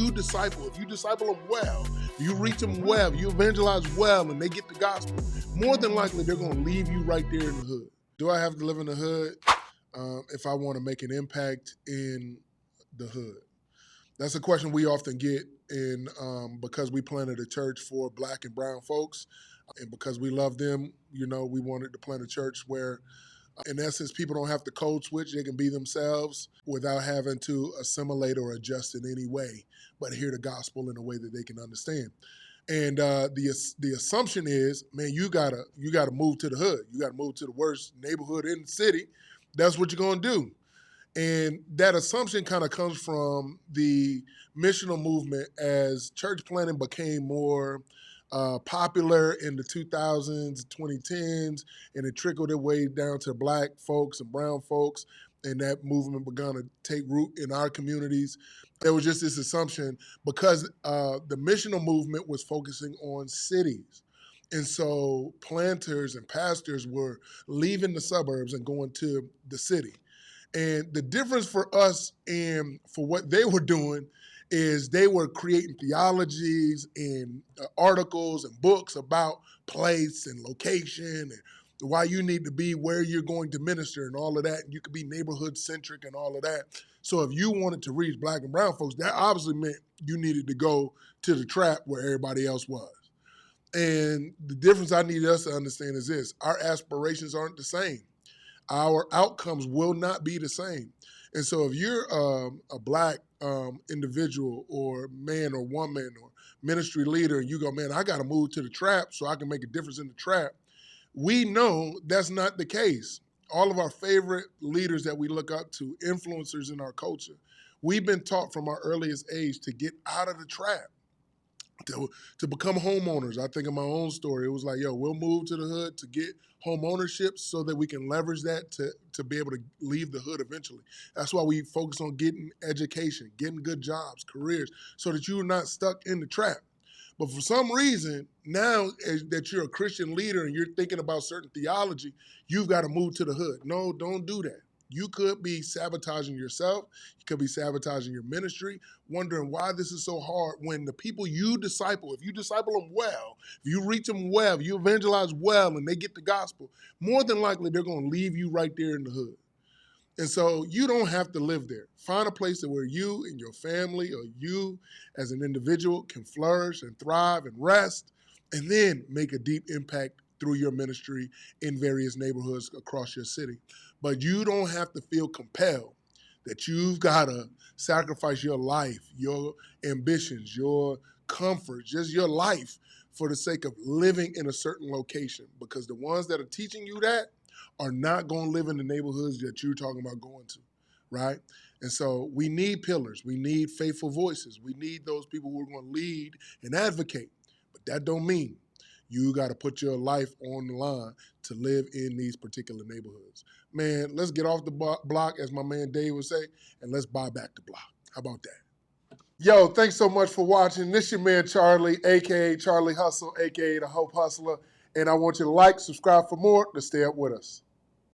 you disciple, if you disciple them well, you reach them well, you evangelize well, and they get the gospel, more than likely they're going to leave you right there in the hood. Do I have to live in the hood if I want to make an impact in the hood? That's a question we often get because we planted a church for Black and brown folks, and because we love them, we wanted to plant a church where, in essence, people don't have to code switch. They can be themselves without having to assimilate or adjust in any way, but hear the gospel in a way that they can understand. And the assumption is, man, you gotta move to the hood. You gotta move to the worst neighborhood in the city. That's what you're gonna do. And that assumption kind of comes from the missional movement as church planting became more popular in the 2000s, 2010s, and it trickled its way down to Black folks and brown folks, and that movement began to take root in our communities. There was just this assumption because the missional movement was focusing on cities. And so planters and pastors were leaving the suburbs and going to the city. And the difference for us and for what they were doing is they were creating theologies and articles and books about place and location and why you need to be where you're going to minister and all of that. And you could be neighborhood centric and all of that. So if you wanted to reach Black and brown folks, that obviously meant you needed to go to the trap where everybody else was. And the difference I need us to understand is this: our aspirations aren't the same. Our outcomes will not be the same. And so if you're a Black individual or man or woman or ministry leader and you go, man, I got to move to the trap so I can make a difference in the trap, we know that's not the case. All of our favorite leaders that we look up to, influencers in our culture, we've been taught from our earliest age to get out of the trap. To become homeowners. I think of my own story. It was like, we'll move to the hood to get home ownership so that we can leverage that to be able to leave the hood eventually. That's why we focus on getting education, getting good jobs, careers, so that you're not stuck in the trap. But for some reason, now that you're a Christian leader and you're thinking about certain theology, you've got to move to the hood. No, don't do that. You could be sabotaging yourself. You could be sabotaging your ministry, wondering why this is so hard when the people you disciple, if you disciple them well, if you reach them well, if you evangelize well and they get the gospel, more than likely they're going to leave you right there in the hood. And so you don't have to live there. Find a place where you and your family or you as an individual can flourish and thrive and rest, and then make a deep impact through your ministry in various neighborhoods across your city. But you don't have to feel compelled that you've got to sacrifice your life, your ambitions, your comfort, just your life for the sake of living in a certain location. Because the ones that are teaching you that are not going to live in the neighborhoods that you're talking about going to, right? And so we need pillars. We need faithful voices. We need those people who are going to lead and advocate. But that don't mean you got to put your life on the line to live in these particular neighborhoods. Man, let's get off the block, as my man Dave would say, and let's buy back the block. How about that? Yo, thanks so much for watching. This your man Charlie, a.k.a. Charlie Hustle, a.k.a. The Hope Hustler. And I want you to like, subscribe for more to stay up with us.